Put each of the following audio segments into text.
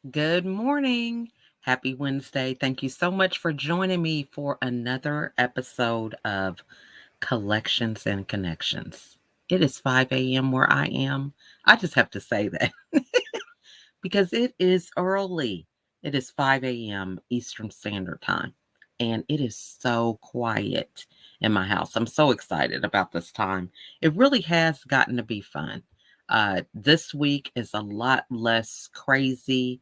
Good morning. Happy Wednesday. Thank you so much for joining me for another episode of Collections and Connections. It is 5 a.m. where I am. I just have to say that because it is early. It is 5 a.m. Eastern Standard Time, and it is so quiet in my house. I'm so excited about this time. It really has gotten to be fun. This week is a lot less crazy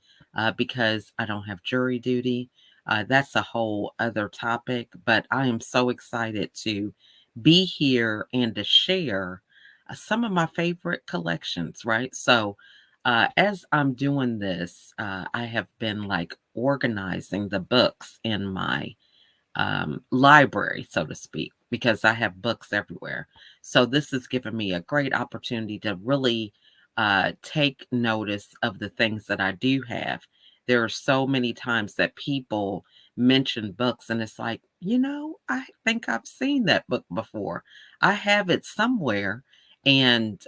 because I don't have jury duty. That's a whole other topic, but I am so excited to be here and to share some of my favorite collections, right? As I'm doing this, I have been like organizing the books in my library, so to speak, because I have books everywhere. So this has given me a great opportunity to really take notice of the things that I do have. There are so many times that people mention books, and it's like, I think I've seen that book before. I have it somewhere. And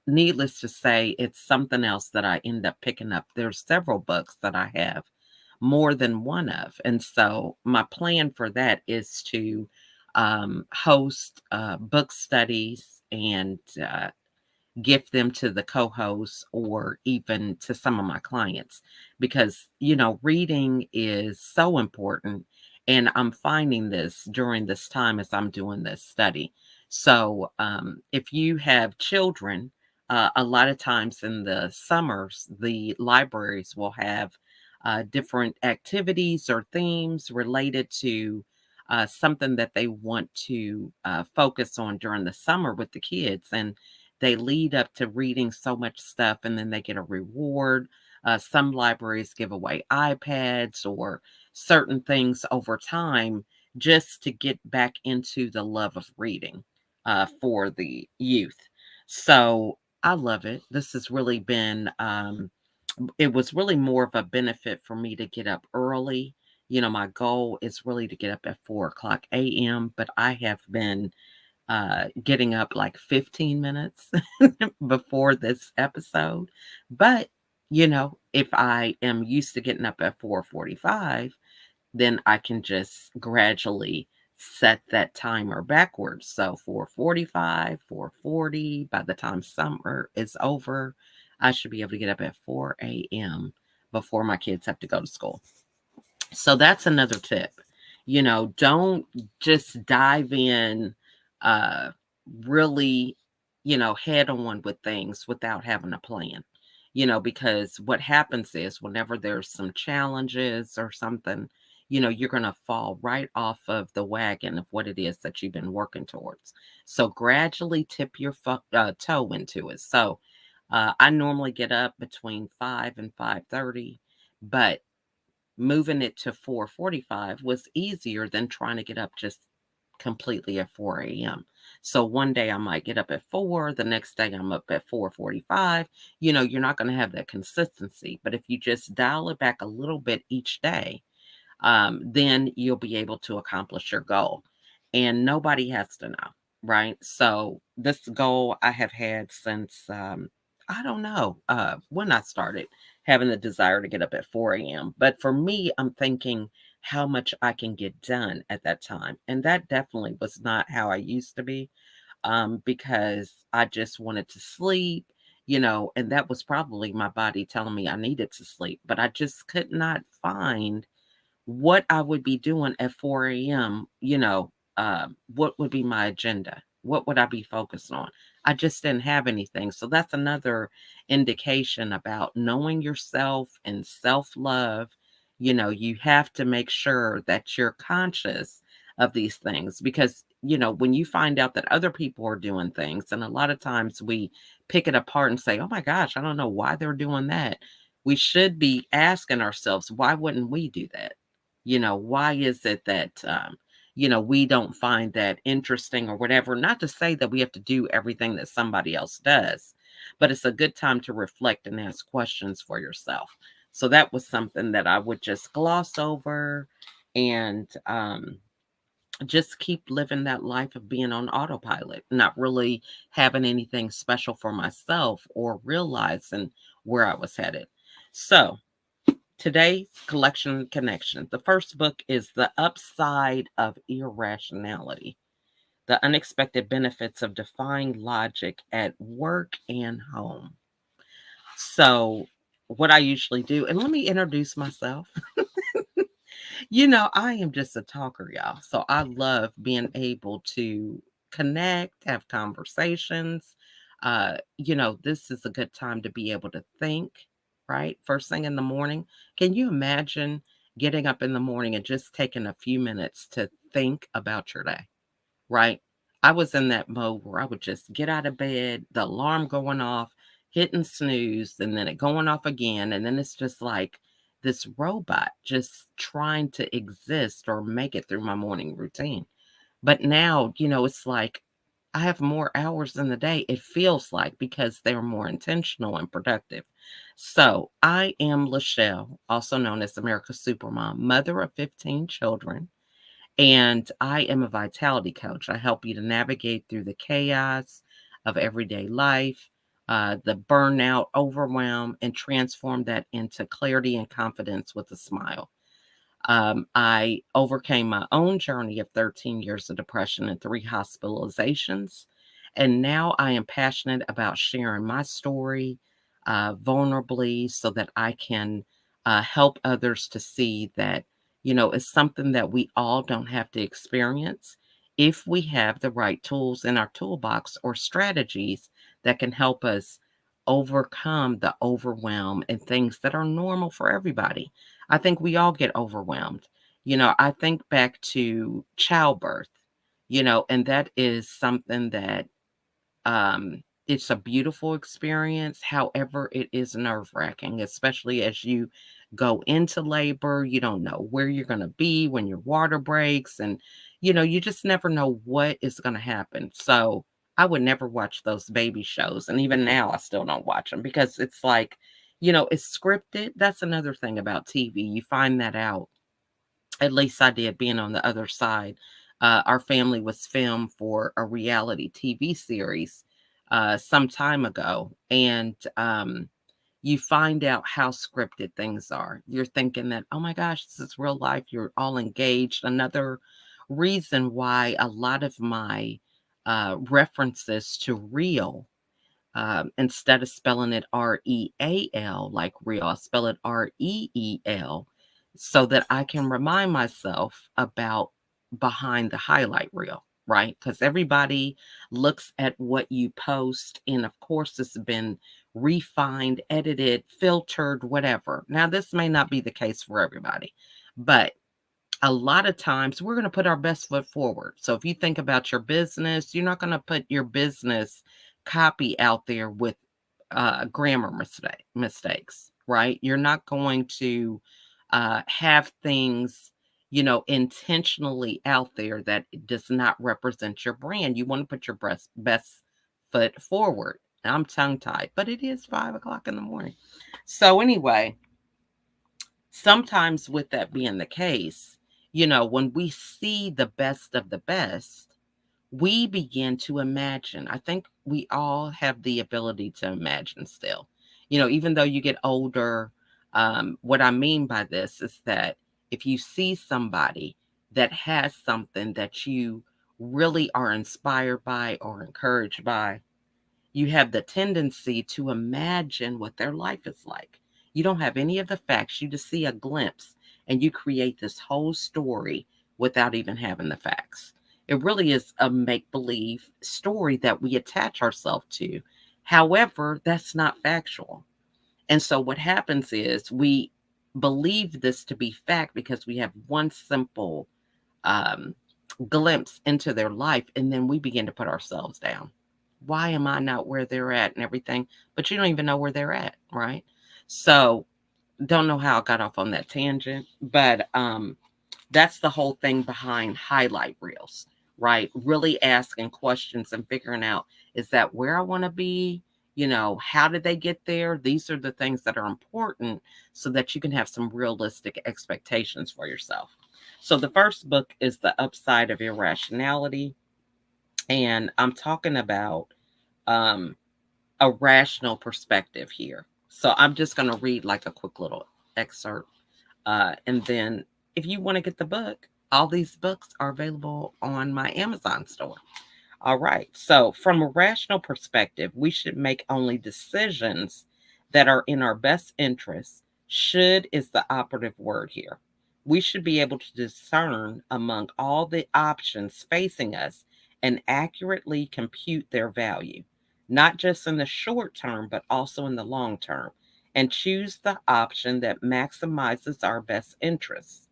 needless to say, it's something else that I end up picking up. There's several books that I have more than one of. And so my plan for that is to host book studies and gift them to the co-hosts or even to some of my clients because reading is so important, and I'm finding this during this time as I'm doing this study. If you have children, a lot of times in the summers the libraries will have different activities or themes related to something that they want to focus on during the summer with the kids, and they lead up to reading so much stuff and then they get a reward. Some libraries give away iPads or certain things over time just to get back into the love of reading for the youth. So I love it. This has really been, it was really more of a benefit for me to get up early. My goal is really to get up at 4 o'clock a.m., but I have been getting up like 15 minutes before this episode. But, if I am used to getting up at 4:45, then I can just gradually set that timer backwards. So 4:45, 4:40, by the time summer is over, I should be able to get up at 4 a.m. before my kids have to go to school. So that's another tip. Don't just dive in uh really, head on with things without having a plan. Because what happens is whenever there's some challenges or something, you're going to fall right off of the wagon of what it is that you've been working towards. So gradually tip your toe into it. I normally get up between 5 and 5:30, but moving it to 4:45 was easier than trying to get up just completely at 4 a.m. So one day I might get up at 4, the next day I'm up at 4:45. You're not going to have that consistency, but if you just dial it back a little bit each day, then you'll be able to accomplish your goal. And nobody has to know, right? So this goal I have had since I don't know when I started having the desire to get up at 4 a.m. But for me, I'm thinking how much I can get done at that time. And that definitely was not how I used to be, because I just wanted to sleep, and that was probably my body telling me I needed to sleep. But I just could not find what I would be doing at 4 a.m., what would be my agenda? What would I be focused on? I just didn't have anything. So that's another indication about knowing yourself and self love. You have to make sure that you're conscious of these things because, when you find out that other people are doing things, and a lot of times we pick it apart and say, oh my gosh, I don't know why they're doing that. We should be asking ourselves, why wouldn't we do that? Why is it that, we don't find that interesting or whatever? Not to say that we have to do everything that somebody else does, but it's a good time to reflect and ask questions for yourself. So that was something that I would just gloss over and just keep living that life of being on autopilot, not really having anything special for myself or realizing where I was headed. So, Today's collection connection. The first book is The Upside of Irrationality: The Unexpected Benefits of Defying Logic at Work and Home. So, what I usually do, and let me introduce myself. I am just a talker, y'all. So I love being able to connect, have conversations. This is a good time to be able to think, right? First thing in the morning. Can you imagine getting up in the morning and just taking a few minutes to think about your day? Right? I was in that mode where I would just get out of bed, the alarm going off, hitting snooze, and then it going off again. And then it's just like this robot just trying to exist or make it through my morning routine. But now, it's like I have more hours in the day, it feels like, because they're more intentional and productive. So I am Lachelle, also known as America's Supermom, mother of 15 children, and I am a vitality coach. I help you to navigate through the chaos of everyday life, the burnout, overwhelm, and transform that into clarity and confidence with a smile. I overcame my own journey of 13 years of depression and 3 hospitalizations. And now I am passionate about sharing my story vulnerably so that I can help others to see that, it's something that we all don't have to experience if we have the right tools in our toolbox or strategies that can help us overcome the overwhelm and things that are normal for everybody. I think we all get overwhelmed. I think back to childbirth, and that is something that it's a beautiful experience. However, it is nerve-wracking, especially as you go into labor. You don't know where you're going to be when your water breaks, and you just never know what is going to happen. So, I would never watch those baby shows, and even now I still don't watch them because it's like, it's scripted. That's another thing about TV. You find that out, at least I did, being on the other side. Our family was filmed for a reality TV series some time ago, and you find out how scripted things are. You're thinking that, oh my gosh, this is real life. You're all engaged. Another reason why a lot of my references to real, instead of spelling it REAL like real, I spell it REEL so that I can remind myself about behind the highlight reel, right? Because everybody looks at what you post, and of course, it's been refined, edited, filtered, whatever. Now, this may not be the case for everybody, but a lot of times we're going to put our best foot forward. So if you think about your business, you're not going to put your business copy out there with grammar mistakes, right? You're not going to have things, intentionally out there that does not represent your brand. You want to put your best foot forward. I'm tongue tied, but it is 5 o'clock in the morning. So anyway, sometimes with that being the case, when we see the best of the best, we begin to imagine. I think we all have the ability to imagine still. Even though you get older, what I mean by this is that if you see somebody that has something that you really are inspired by or encouraged by, you have the tendency to imagine what their life is like. You don't have any of the facts, you just see a glimpse, and you create this whole story without even having the facts. It really is a make believe story that we attach ourselves to. However, that's not factual. And so what happens is we believe this to be fact because we have one simple um, glimpse into their life, and then we begin to put ourselves down. Why am I not where they're at and everything? But you don't even know where they're at, right? So don't know how I got off on that tangent, but that's the whole thing behind highlight reels, right? Really asking questions and figuring out, is that where I want to be? How did they get there? These are the things that are important so that you can have some realistic expectations for yourself. So the first book is The Upside of Irrationality. And I'm talking about um, a rational perspective here. So I'm just going to read like a quick little excerpt. And then if you want to get the book, all these books are available on my Amazon store. All right. So, from a rational perspective, we should make only decisions that are in our best interest. Should is the operative word here. We should be able to discern among all the options facing us and accurately compute their value, not just in the short term, but also in the long term, and choose the option that maximizes our best interests.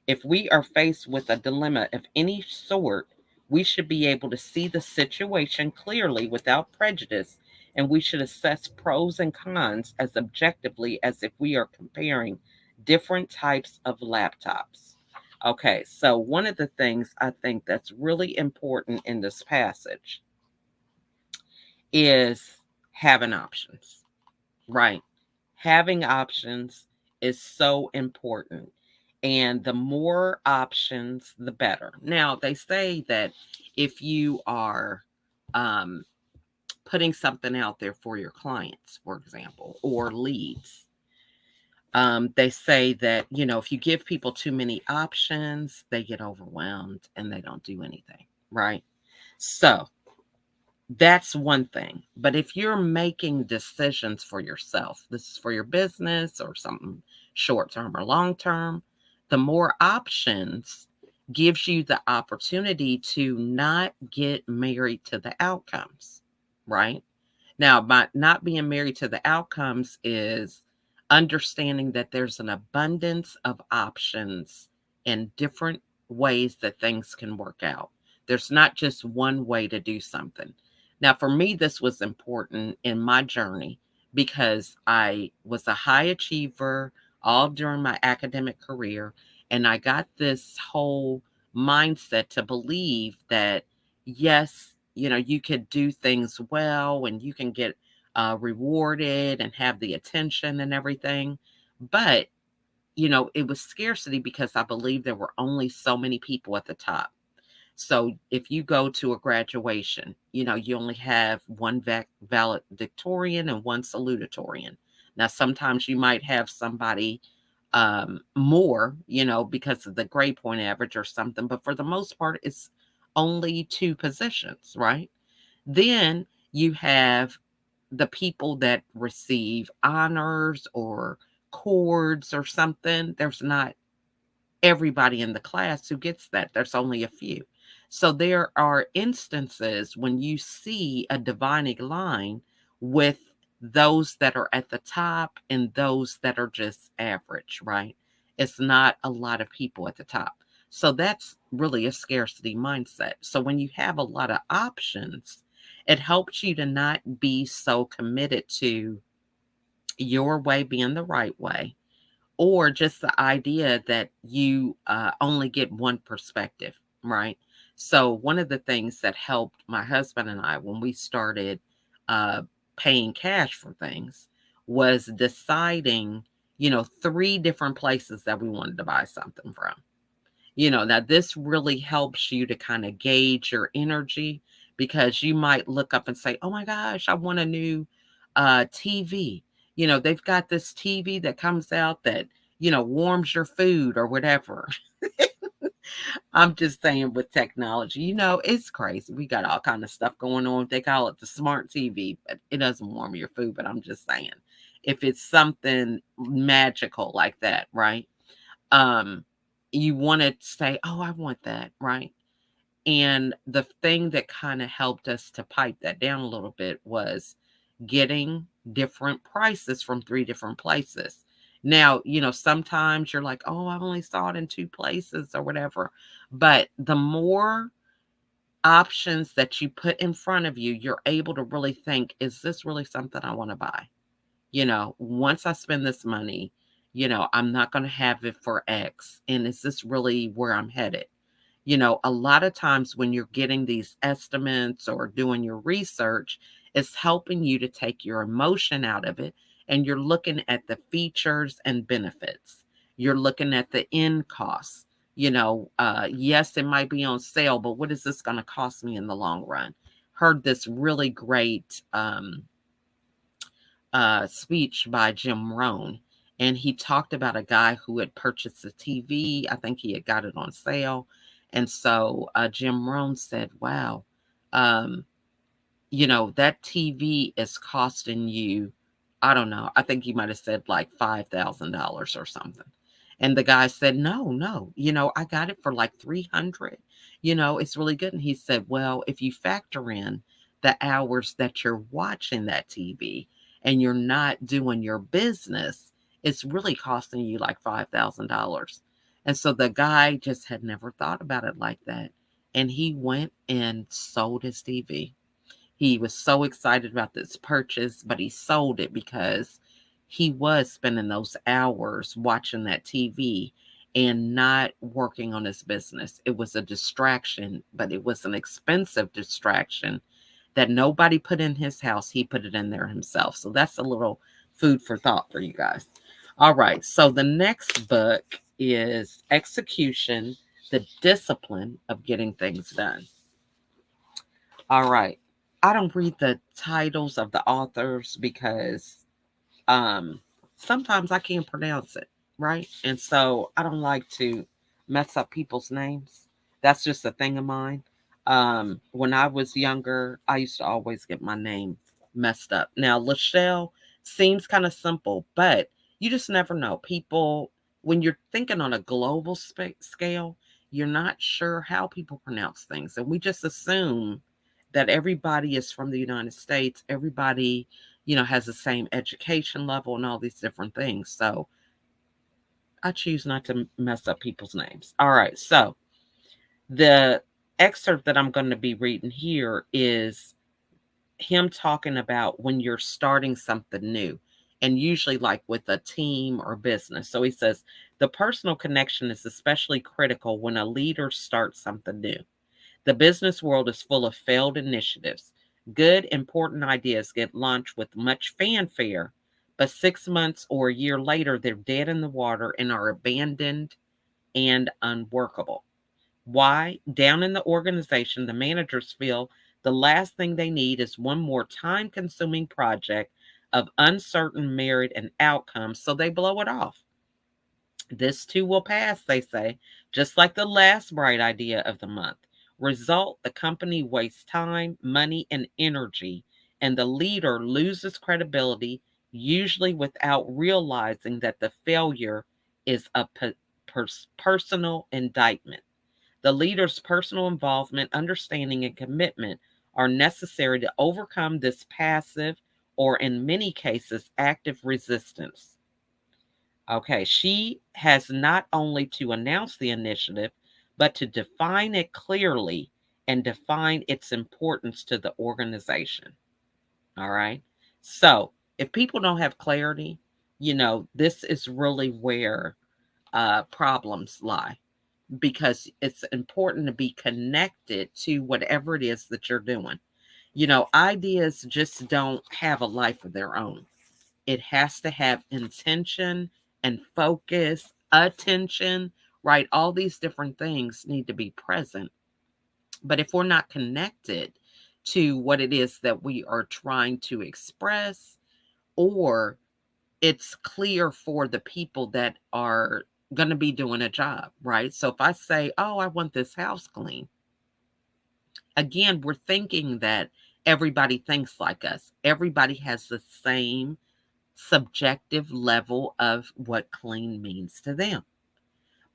If we are faced with a dilemma of any sort, we should be able to see the situation clearly without prejudice, and we should assess pros and cons as objectively as if we are comparing different types of laptops. Okay, so one of the things I think that's really important in this passage is having options, right? Having options is so important. And the more options, the better. Now, they say that if you are um, putting something out there for your clients, for example, or leads, they say that, if you give people too many options, they get overwhelmed and they don't do anything, right? So, that's one thing. But if you're making decisions for yourself, this is for your business or something short term or long term, the more options gives you the opportunity to not get married to the outcomes, right? Now, by not being married to the outcomes is understanding that there's an abundance of options and different ways that things can work out. There's not just one way to do something. Now, for me, this was important in my journey because I was a high achiever all during my academic career. And I got this whole mindset to believe that, yes, you could do things well and you can get rewarded and have the attention and everything. But, it was scarcity because I believe there were only so many people at the top. So if you go to a graduation, you only have one valedictorian and one salutatorian. Now, sometimes you might have somebody more, because of the grade point average or something, but for the most part, it's only two positions, right? Then you have the people that receive honors or cords or something. There's not everybody in the class who gets that. There's only a few. So there are instances when you see a dividing line with those that are at the top and those that are just average, right? It's not a lot of people at the top. So that's really a scarcity mindset. So when you have a lot of options, it helps you to not be so committed to your way being the right way, or just the idea that you only get one perspective, right? So, one of the things that helped my husband and I when we started uh, paying cash for things was deciding, three different places that we wanted to buy something from. Now this really helps you to kind of gauge your energy, because you might look up and say, "Oh my gosh, I want a new TV." They've got this TV that comes out that, warms your food or whatever. I'm just saying, with technology, it's crazy. We got all kind of stuff going on. They call it the smart TV, but it doesn't warm your food. But I'm just saying, if it's something magical like that, right? um you want to say, "Oh, I want that," right? And the thing that kind of helped us to pipe that down a little bit was getting different prices from three different places. Now, sometimes you're like, "Oh, I only saw it in two places," or whatever. But the more options that you put in front of you, you're able to really think, is this really something I want to buy? Once I spend this money, I'm not going to have it for X. And is this really where I'm headed? A lot of times when you're getting these estimates or doing your research, it's helping you to take your emotion out of it. And you're looking at the features and benefits. You're looking at the end costs. Yes, it might be on sale, but what is this going to cost me in the long run? Heard this really great speech by Jim Rohn. And he talked about a guy who had purchased a TV. I think he had got it on sale. And so Jim Rohn said, wow, um, that TV is costing you, I don't know, I think he might have said like $5,000 or something. And the guy said, no, no, I got it for like 300. It's really good. And he said, well, if you factor in the hours that you're watching that TV and you're not doing your business, it's really costing you like $5,000. And so the guy just had never thought about it like that. And he went and sold his TV. He was so excited about this purchase, but he sold it because he was spending those hours watching that TV and not working on his business. It was a distraction, but it was an expensive distraction that nobody put in his house. He put it in there himself. So that's a little food for thought for you guys. All right. So the next book is Execution, the Discipline of Getting Things Done. All right. I don't read the titles of the authors because um sometimes I can't pronounce it, right? And so I don't like to mess up people's names. That's just a thing of mine. When I was younger, I used to always get my name messed up. Now, Lachelle seems kind of simple, but you just never know. People, when you're thinking on a global scale, you're not sure how people pronounce things. And we just assume that everybody is from the United States. Everybody, has the same education level and all these different things. So I choose not to mess up people's names. All right. So the excerpt that I'm going to be reading here is him talking about when you're starting something new, and usually like with a team or business. So he says, the personal connection is especially critical when a leader starts something new. The business world is full of failed initiatives. Good, important ideas get launched with much fanfare, but 6 months or a year later, they're dead in the water and are abandoned and unworkable. Why? Down in the organization, the managers feel the last thing they need is one more time consuming project of uncertain merit and outcomes, so they blow it off. This too will pass, they say, just like the last bright idea of the month. Result, the company wastes time, money, and energy, and the leader loses credibility, usually without realizing that the failure is a personal indictment. The leader's personal involvement, understanding, and commitment are necessary to overcome this passive or, in many cases, active resistance. Okay, she has not only to announce the initiative, but to define it clearly and define its importance to the organization. All right. So if people don't have clarity, this is really where problems lie, because it's important to be connected to whatever it is that you're doing. Ideas just don't have a life of their own. It has to have intention and focus, attention, right? All these different things need to be present. But if we're not connected to what it is that we are trying to express, or it's clear for the people that are going to be doing a job, right? So if I say, oh, I want this house clean, again, we're thinking that everybody thinks like us. Everybody has the same subjective level of what clean means to them.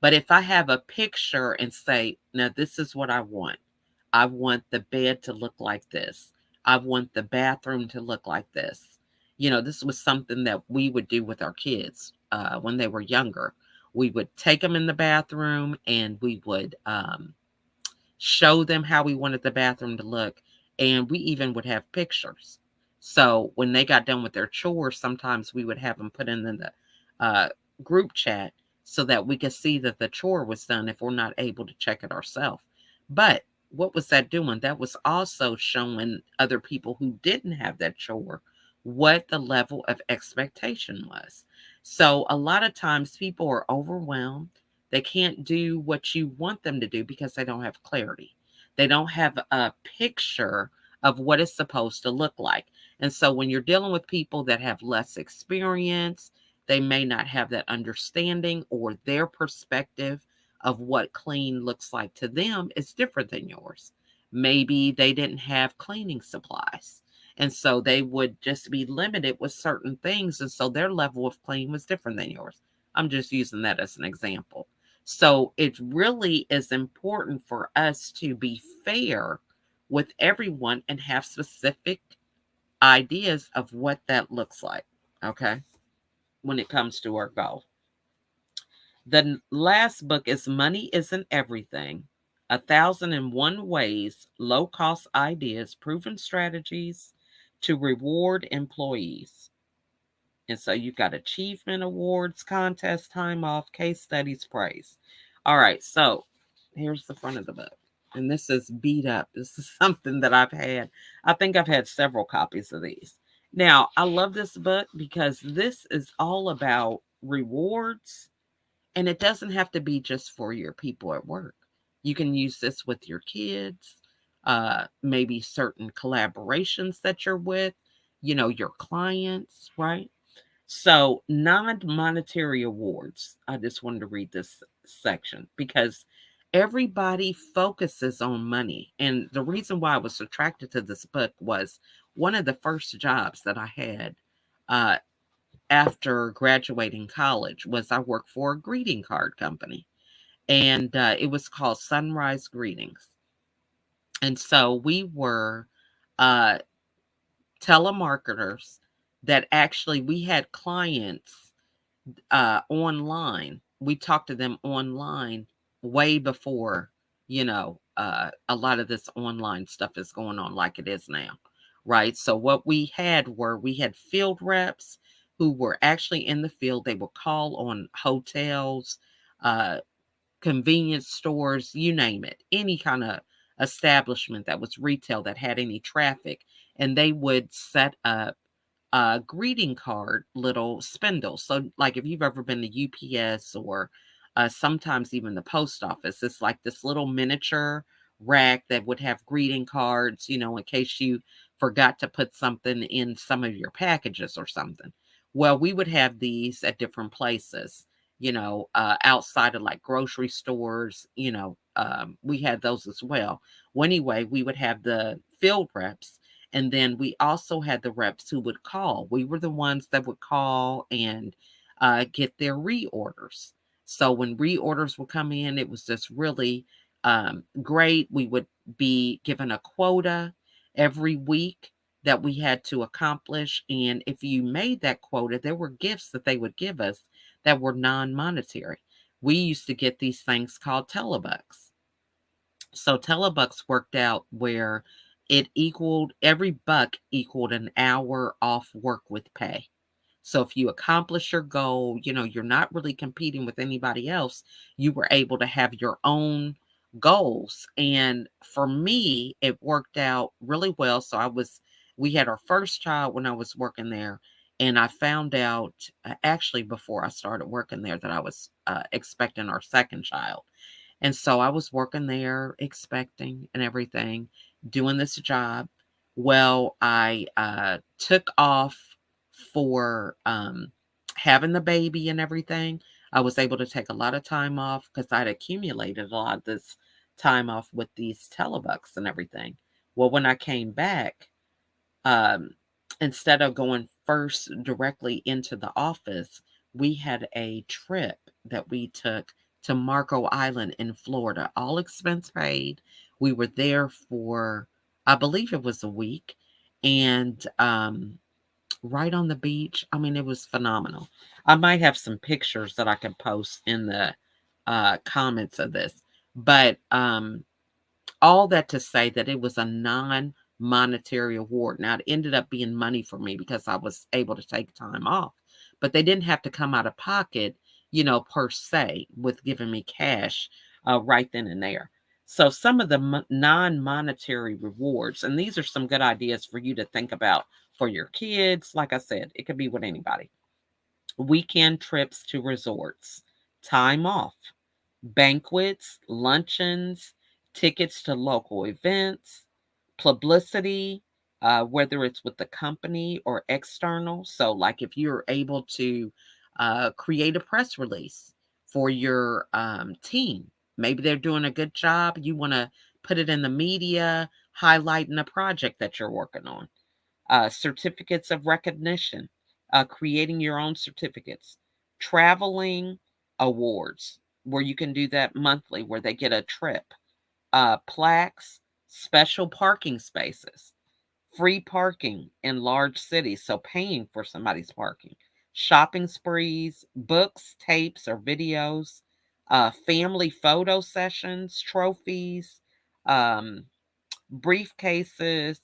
But if I have a picture and say, now this is what I want the bed to look like this. I want the bathroom to look like this. This was something that we would do with our kids when they were younger. We would take them in the bathroom and we would show them how we wanted the bathroom to look. And we even would have pictures. So when they got done with their chores, sometimes we would have them put in the group chat so that we could see that the chore was done if we're not able to check it ourselves. But what was that doing? That was also showing other people who didn't have that chore what the level of expectation was. So a lot of times people are overwhelmed. They can't do what you want them to do because they don't have clarity. They don't have a picture of what it's supposed to look like. And so when you're dealing with people that have less experience, they may not have that understanding, or their perspective of what clean looks like to them is different than yours. Maybe they didn't have cleaning supplies. And so they would just be limited with certain things. And so their level of clean was different than yours. I'm just using that as an example. So it really is important for us to be fair with everyone and have specific ideas of what that looks like. Okay. When it comes to our goal. The last book is Money Isn't Everything: 1,001 Ways, Low Cost Ideas, Proven Strategies to Reward Employees. And so you've got achievement awards, contest, time off, case studies, praise. All right. So here's the front of the book. And this is beat up. This is something that I've had. I think I've had several copies of these. Now, I love this book because this is all about rewards, and it doesn't have to be just for your people at work. You can use this with your kids, maybe certain collaborations that you're with, your clients, right? So, non monetary awards. I just wanted to read this section because everybody focuses on money. And the reason why I was attracted to this book was one of the first jobs that I had uh, after graduating college was I worked for a greeting card company, and it was called Sunrise Greetings. And so we were uh, telemarketers that actually we had clients online. We talked to them online way before, a lot of this online stuff is going on like it is now, right? So what we had field reps who were actually in the field. They would call on hotels, uh, convenience stores, you name it, any kind of establishment that was retail that had any traffic, and they would set up greeting card little spindles. So, like if you've ever been to UPS or sometimes even the post office, it's like this little miniature rack that would have greeting cards, in case you forgot to put something in some of your packages or something. Well, we would have these at different places, outside of like grocery stores, we had those as well. Well, anyway, we would have the field reps, and then we also had the reps who would call. We were the ones that would call and get their reorders. So when reorders would come in, it was just really great. We would be given a quota every week that we had to accomplish. And if you made that quota, there were gifts that they would give us that were non monetary. We used to get these things called telebucks. So telebucks worked out where every buck equaled an hour off work with pay. So if you accomplish your goal, you're not really competing with anybody else. You were able to have your own goals. And for me, it worked out really well. So we had our first child when I was working there. And I found out actually before I started working there that I was expecting our second child. And so I was working there, expecting and everything, doing this job. Well, I took off for having the baby and everything. I was able to take a lot of time off because I'd accumulated a lot of this time off with these telebucks and everything. Well, when I came back, um, instead of going first directly into the office, we had a trip that we took to Marco Island in Florida, all expense paid. We were there for, I believe it was a week, and right on the beach. I mean, it was phenomenal. I might have some pictures that I can post in the comments of this, but all that to say that it was a non-monetary award. Now, it ended up being money for me because I was able to take time off, but they didn't have to come out of pocket, per se, with giving me cash right then and there. So some of the non-monetary rewards, and these are some good ideas for you to think about for your kids. Like I said, it could be with anybody. Weekend trips to resorts, time off, banquets, luncheons, tickets to local events, publicity, whether it's with the company or external. So, like if you're able to Create a press release for your team. Maybe they're doing a good job. You want to put it in the media, highlighting a project that you're working on. Certificates of recognition, creating your own certificates, traveling awards, where you can do that monthly, where they get a trip, plaques, special parking spaces, free parking in large cities, so paying for somebody's parking, shopping sprees, books, tapes, or videos, family photo sessions, trophies, um, briefcases,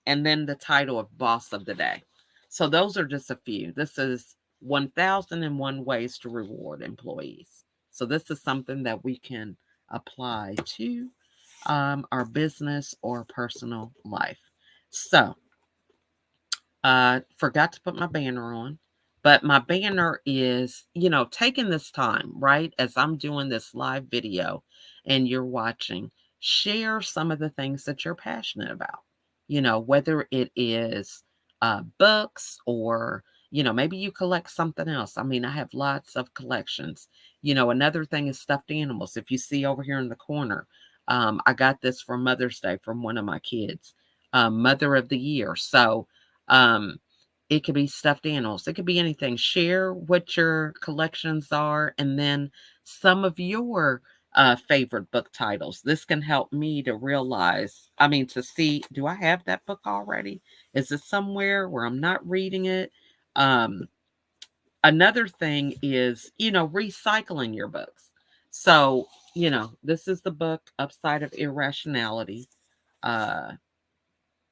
and then the title of Boss of the Day. So those are just a few. This is 1001 ways to reward employees. So this is something that we can apply to our business or personal life. So forgot to put my banner on, but my banner is, taking this time, right? As I'm doing this live video and you're watching, share some of the things that you're passionate about, whether it is books or, maybe you collect something else. I mean, I have lots of collections. Another thing is stuffed animals. If you see over here in the corner, I got this for Mother's Day from one of my kids, Mother of the Year. So, um, it could be stuffed animals. It could be anything. Share what your collections are and then some of your favorite book titles. This can help me to realize, to see, do I have that book already? Is it somewhere where I'm not reading it? Um, Another thing is, recycling your books. So, this is the book Upside of Irrationality. Uh,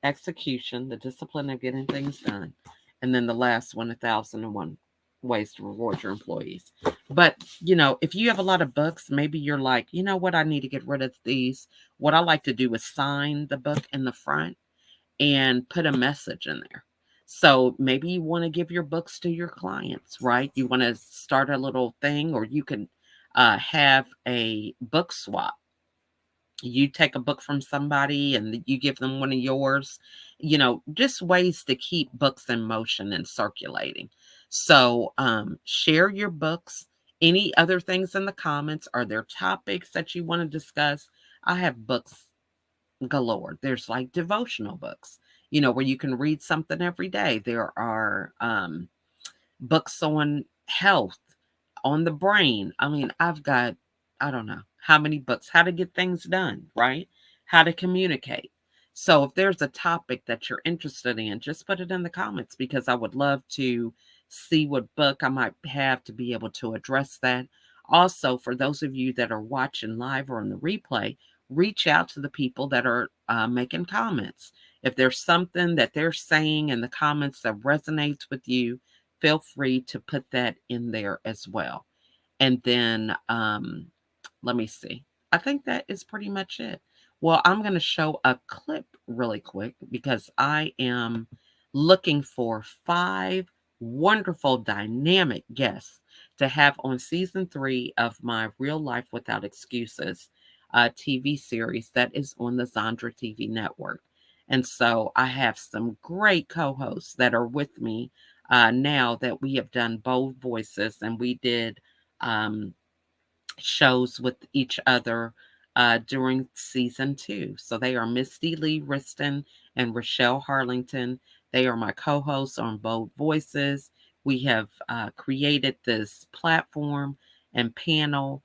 Execution, the discipline of getting things done. And then the last one, 1001 ways to reward your employees. But, if you have a lot of books, maybe you're like, you know what, I need to get rid of these. What I like to do is sign the book in the front and put a message in there. So maybe you want to give your books to your clients, right? You want to start a little thing, or you can have a book swap. You take a book from somebody and you give them one of yours, just ways to keep books in motion and circulating. So share your books. Any other things in the comments? Are there topics that you want to discuss? I have books galore. There's like devotional books, where you can read something every day. There are books on health, on the brain. I mean, I've got, I don't know how many books, how to get things done, right? How to communicate. So if there's a topic that you're interested in, just put it in the comments because I would love to see what book I might have to be able to address that. Also, for those of you that are watching live or in the replay, reach out to the people that are making comments. If there's something that they're saying in the comments that resonates with you, feel free to put that in there as well. And then let me see. I think that is pretty much it. Well, I'm going to show a clip really quick because I am looking for 5 wonderful, dynamic guests to have on season 3 of my Real Life Without Excuses TV series that is on the Zandra TV network. And so I have some great co-hosts that are with me now that we have done both voices and we did shows with each other during season 2. So they are Misty Lee Riston and Rochelle Harlington. They are my co-hosts on Bold Voices. We have created this platform and panel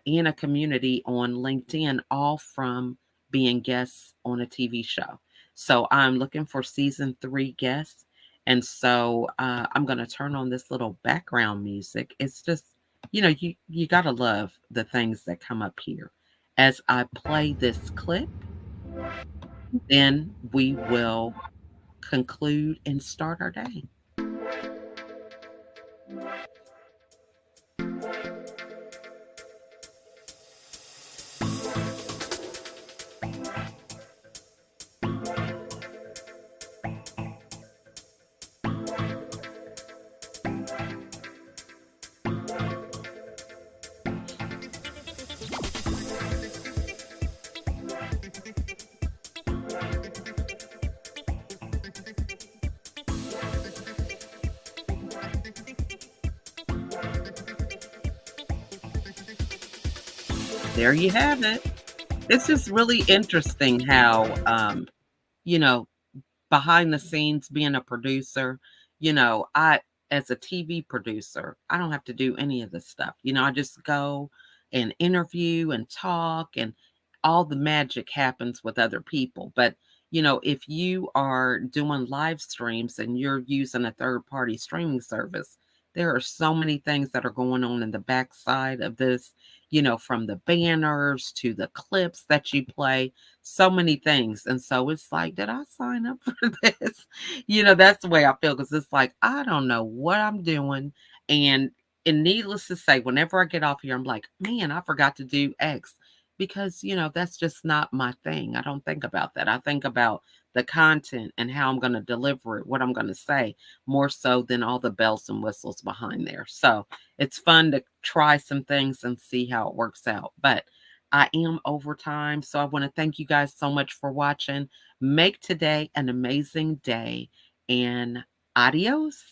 in a community on LinkedIn, all from being guests on a TV show. So I'm looking for season 3 guests. And so I'm going to turn on this little background music. It's just, you got to love the things that come up here. As I play this clip, then we will conclude and start our day. There you have it. It's just really interesting how, you know, behind the scenes being a producer, I as a TV producer, I don't have to do any of this stuff. I just go and interview and talk and all the magic happens with other people. But, if you are doing live streams and you're using a third party streaming service, there are so many things that are going on in the backside of this, from the banners to the clips that you play, so many things. And so it's like, did I sign up for this? That's the way I feel because it's like, I don't know what I'm doing. And needless to say, whenever I get off here, I'm like, man, I forgot to do X because, that's just not my thing. I don't think about that. I think about the content and how I'm going to deliver it, what I'm going to say, more so than all the bells and whistles behind there. So it's fun to try some things and see how it works out. But I am over time. So I want to thank you guys so much for watching. Make today an amazing day and adios.